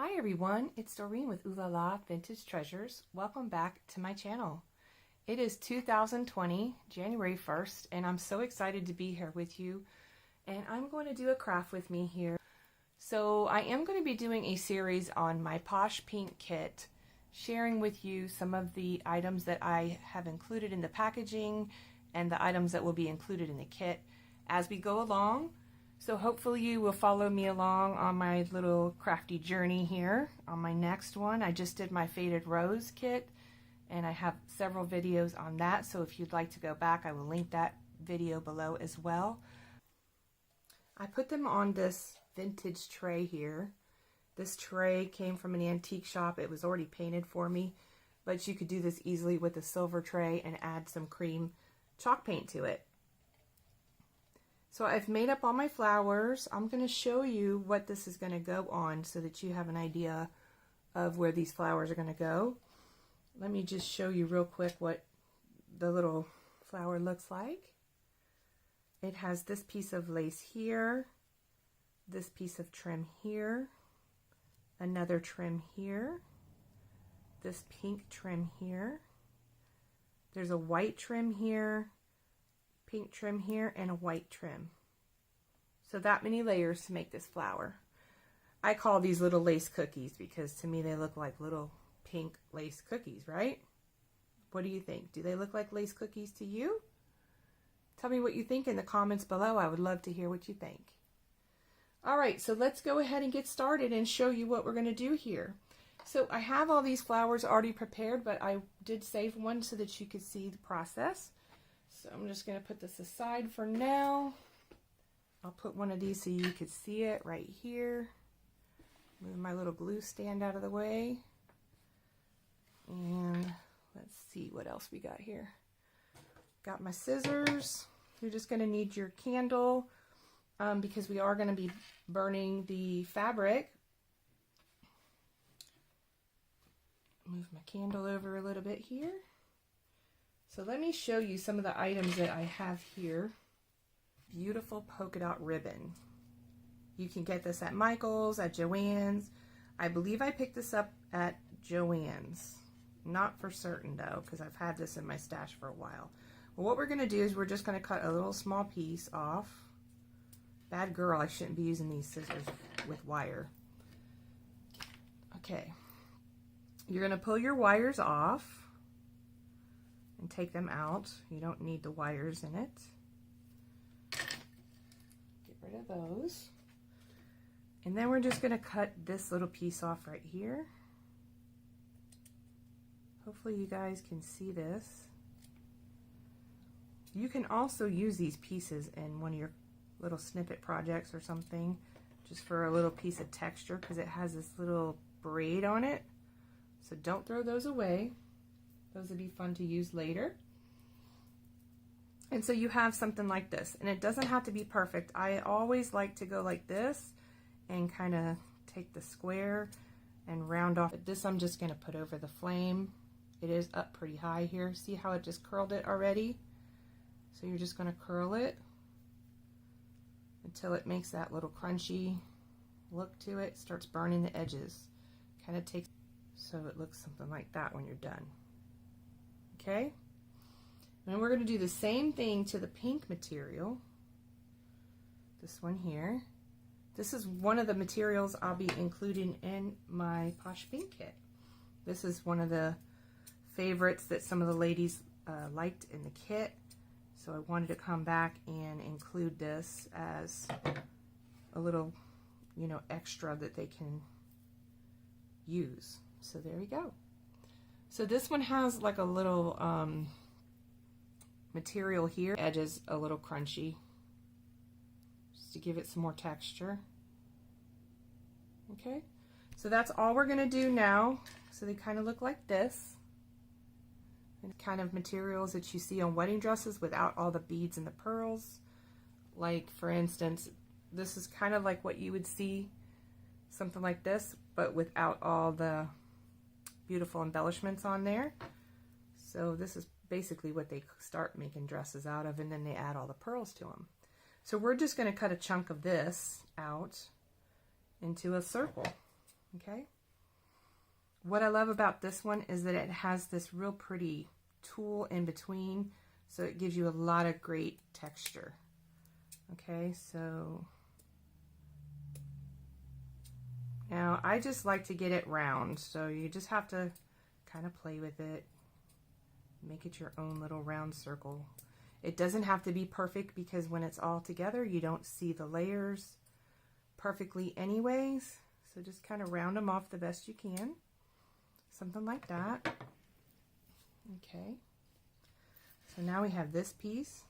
Hi everyone, it's Doreen with Ooh La La Vintage Treasures. Welcome back to my channel. It is 2020, January 1st, and I'm so excited to be here with you. And I'm going to do a craft with me here. So I am going to be doing a series on my Posh Pink Kit, sharing with you some of the items that I have included in the packaging and the items that will be included in the kit as we go along. So hopefully you will follow me along on my little crafty journey here. On my next one, I just did my Faded Rose kit, and I have several videos on that. So if you'd like to go back, I will link that video below as well. I put them on this vintage tray here. This tray came from an antique shop. It was already painted for me, but you could do this easily with a silver tray and add some cream chalk paint to it. So I've made up all my flowers. I'm going to show you what this is going to go on so that you have an idea of where these flowers are going to go. Let me just show you real quick what the little flower looks like. It has this piece of lace here, this piece of trim here, another trim here, this pink trim here. There's a white trim here, pink trim here, and a white trim. So that many layers to make this flower. I call these little lace cookies because to me they look like little pink lace cookies, right? What do you think? Do they look like lace cookies to you? Tell me what you think in the comments below. I would love to hear what you think. Alright, so let's go ahead and get started and show you what we're going to do here. So I have all these flowers already prepared, but I did save one so that you could see the process. So I'm just going to put this aside for now. I'll put one of these so you could see it right here. Move my little glue stand out of the way. And let's see what else we got here. Got my scissors. You're just going to need your candle because we are going to be burning the fabric. Move my candle over a little bit here. So let me show you some of the items that I have here. Beautiful polka dot ribbon. You can get this at Michael's, at Joann's. I believe I picked this up at Joann's. Not for certain though, because I've had this in my stash for a while. Well, what we're going to do is we're just going to cut a little small piece off. Bad girl, I shouldn't be using these scissors with wire. Okay. You're going to pull your wires off and take them out. You don't need the wires in it. Get rid of those. And then we're just going to cut this little piece off right here. Hopefully you guys can see this. You can also use these pieces in one of your little snippet projects or something, just for a little piece of texture, because it has this little braid on it. So don't throw those away. Those would be fun to use later. And so you have something like this, and it doesn't have to be perfect. I always like to go like this and kind of take the square and round off. This I'm just going to put over the flame. It is up pretty high here. See how it just curled it already? So you're just going to curl it until it makes that little crunchy look to it. Starts burning the edges. Kind of takes, so it looks something like that when you're done. Okay? And we're going to do the same thing to the pink material. This one here. This is one of the materials I'll be including in my Posh Pink Kit. This is one of the favorites that some of the ladies liked in the kit. So I wanted to come back and include this as a little, extra that they can use. So there we go. So this one has like a little material here. Edges a little crunchy, just to give it some more texture. Okay, so that's all we're going to do now. So they kind of look like this. And kind of materials that you see on wedding dresses without all the beads and the pearls. Like, for instance, this is kind of like what you would see, something like this, but without all the beautiful embellishments on there. So this is basically what they start making dresses out of, and then they add all the pearls to them. So we're just going to cut a chunk of this out into a circle. Okay. What I love about this one is that it has this real pretty tool in between, so it gives you a lot of great texture. Okay, so now I just like to get it round, so you just have to kind of play with it, make it your own little round circle. It doesn't have to be perfect, because when it's all together you don't see the layers perfectly anyways, so just kind of round them off the best you can, something like that. Okay, so now we have this piece.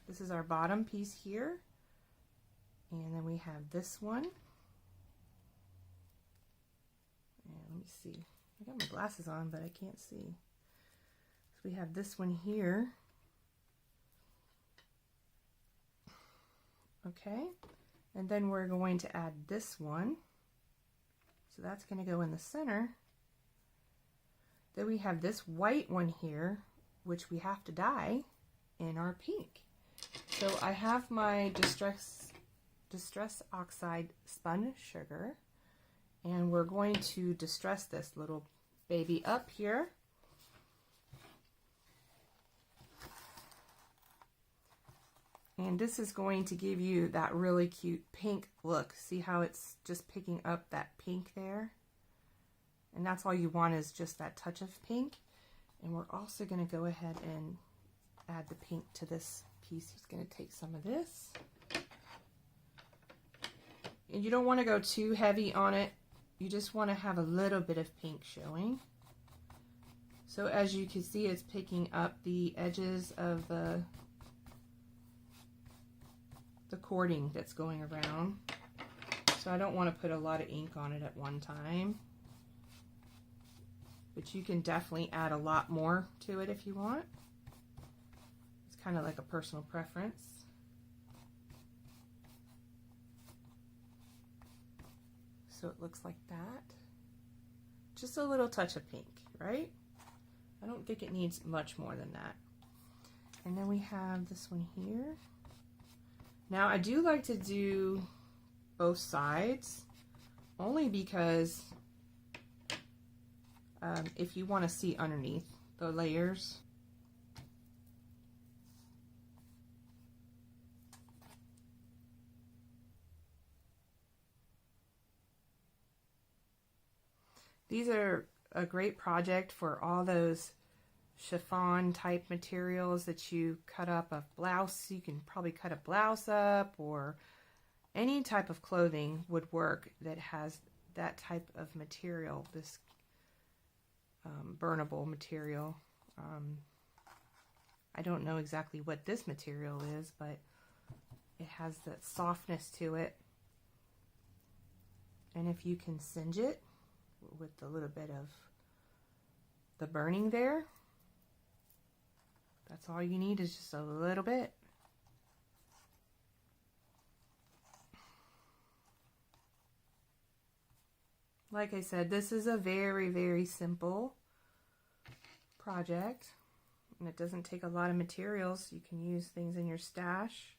This is our bottom piece here, and then we have this one, and let me see, I got my glasses on but I can't see. So we have this one here. Okay, and then we're going to add this one, so that's going to go in the center. Then we have this white one here, which we have to dye in our pink. So I have my distress oxide spun sugar, and we're going to distress this little baby up here. And this is going to give you that really cute pink look. See how it's just picking up that pink there? And that's all you want, is just that touch of pink. And we're also going to go ahead and add the pink to this piece. Just going to take some of this. And you don't want to go too heavy on it. You just want to have a little bit of pink showing. So as you can see, it's picking up the edges of the cording that's going around. So I don't want to put a lot of ink on it at one time. But you can definitely add a lot more to it if you want. It's kind of like a personal preference. So it looks like that. Just a little touch of pink, right? I don't think it needs much more than that. And then we have this one here. Now I do like to do both sides, only because if you want to see underneath the layers. These are a great project for all those chiffon type materials that you cut up a blouse. You can probably cut a blouse up, or any type of clothing would work that has that type of material, this burnable material. I don't know exactly what this material is, but it has that softness to it. And if you can singe it with a little bit of the burning there, that's all you need, is just a little bit. Like I said, this is a very, very simple project, and it doesn't take a lot of materials. You can use things in your stash.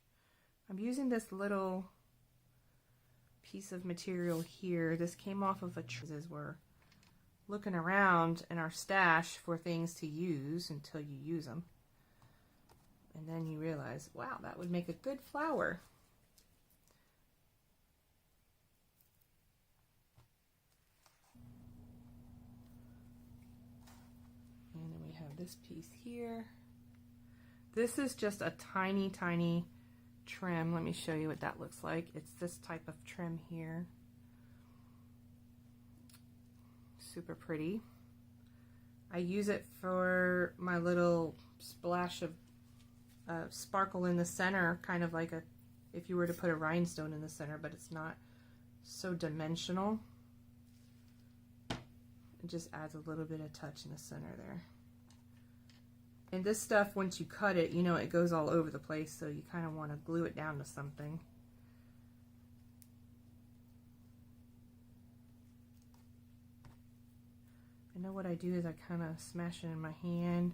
I'm using this little piece of material here. This came off of a tree. As we're looking around in our stash for things to use until you use them. And then you realize, wow, that would make a good flower. And then we have this piece here. This is just a tiny, tiny trim. Let me show you what that looks like. It's this type of trim here. Super pretty. I use it for my little splash of sparkle in the center, kind of like if you were to put a rhinestone in the center, but it's not so dimensional. It just adds a little bit of touch in the center there. And this stuff, once you cut it, you know, it goes all over the place, so you kind of want to glue it down to something. I know what I do is I kind of smash it in my hand.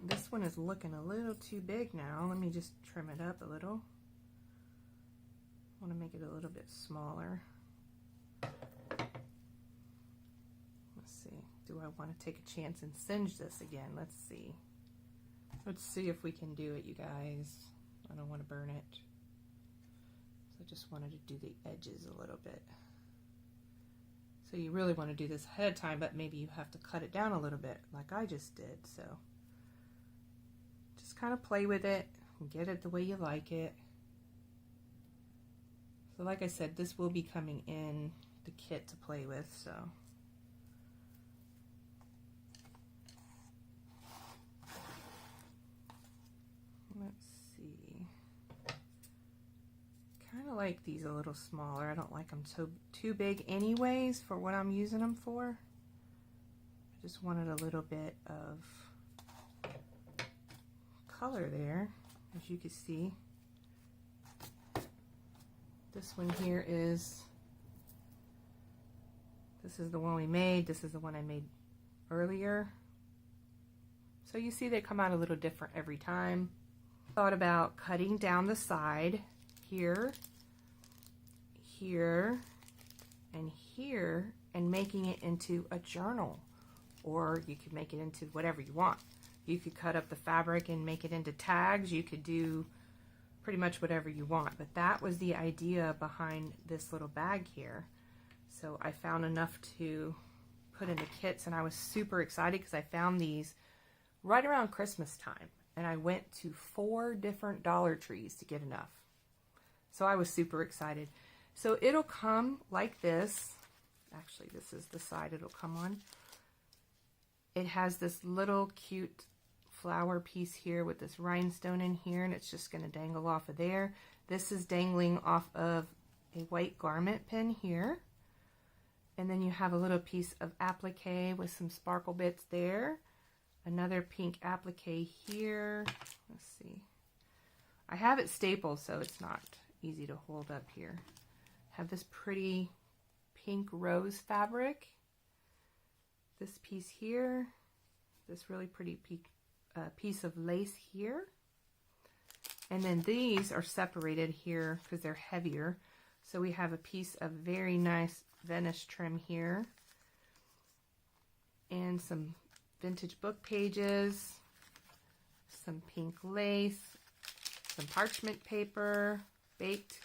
This one is looking a little too big now. Let me just trim it up a little. want to make it a little bit smaller. Let's see. Do I want to take a chance and singe this again? Let's see. Let's see if we can do it, you guys. I don't want to burn it. So I just wanted to do the edges a little bit. So you really want to do this ahead of time, but maybe you have to cut it down a little bit like I just did. So just kind of play with it and get it the way you like it. So like I said, this will be coming in the kit to play with, so. Let's see. Kind of like these a little smaller. I don't like them too big anyways for what I'm using them for. I just wanted a little bit of color there, as you can see. This one here is, this is the one we made. This is the one I made earlier. So you see they come out a little different every time. Thought about cutting down the side here, here, and here, and making it into a journal. Or you could make it into whatever you want. You could cut up the fabric and make it into tags. You could do pretty much whatever you want, but that was the idea behind this little bag here. So I found enough to put into kits, and I was super excited because I found these right around Christmas time, and I went to 4 different Dollar Trees to get enough. So I was super excited. So it'll come like this. Actually, this is the side it'll come on. It has this little cute flower piece here with this rhinestone in here, and it's just going to dangle off of there. This is dangling off of a white garment pin here, and then you have a little piece of applique with some sparkle bits there, another pink applique here. Let's see, I have it stapled so it's not easy to hold up here. Have this pretty pink rose fabric, this piece here, this really pretty piece of lace here, and then these are separated here because they're heavier. So we have a piece of very nice Venice trim here, and some vintage book pages, some pink lace, some parchment paper, baked,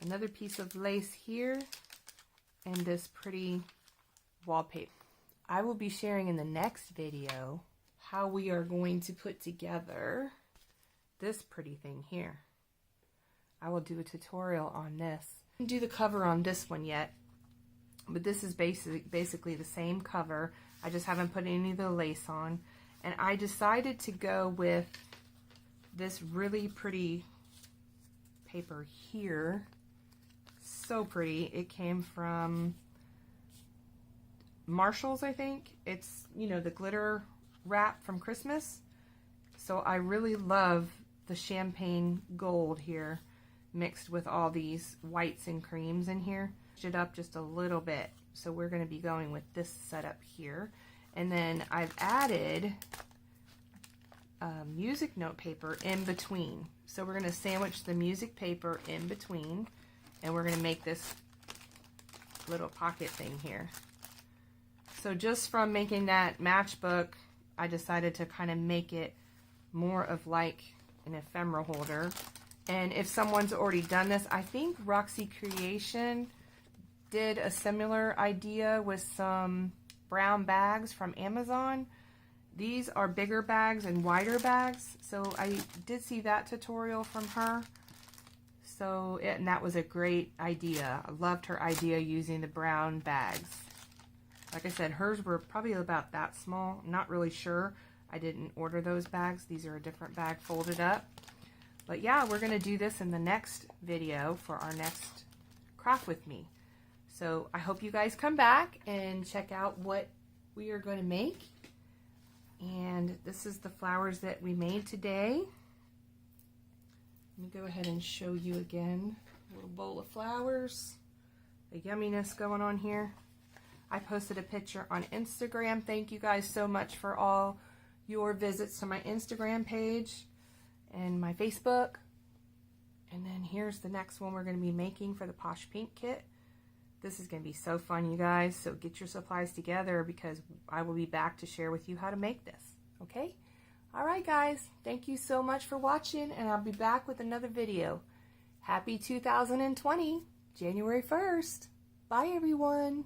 another piece of lace here, and this pretty wallpaper. I will be sharing in the next video how we are going to put together this pretty thing here. I will do a tutorial on this. I didn't do the cover on this one yet, but this is basically the same cover. I just haven't put any of the lace on, and I decided to go with this really pretty paper here. So pretty. It came from Marshall's, I think. It's, you know, the glitter wrap from Christmas. So I really love the champagne gold here mixed with all these whites and creams in here. It up just a little bit. So we're going to be going with this setup here. And then I've added music note paper in between. So we're going to sandwich the music paper in between, and we're going to make this little pocket thing here. So just from making that matchbook, I decided to kind of make it more of like an ephemera holder. And if someone's already done this, I think Roxy Creation did a similar idea with some brown bags from Amazon. These are bigger bags and wider bags. So I did see that tutorial from her. So, and that was a great idea. I loved her idea using the brown bags. Like I said, hers were probably about that small. I'm not really sure. I didn't order those bags. These are a different bag folded up. But yeah, we're going to do this in the next video for our next craft with me. So I hope you guys come back and check out what we are going to make. And this is the flowers that we made today. Let me go ahead and show you again. A little bowl of flowers. The yumminess going on here. I posted a picture on Instagram. Thank you guys so much for all your visits to my Instagram page and my Facebook. And then here's the next one we're going to be making for the Posh Pink Kit. This is going to be so fun, you guys, so get your supplies together because I will be back to share with you how to make this, okay? Alright guys, thank you so much for watching, and I'll be back with another video. Happy 2020, January 1st. Bye everyone.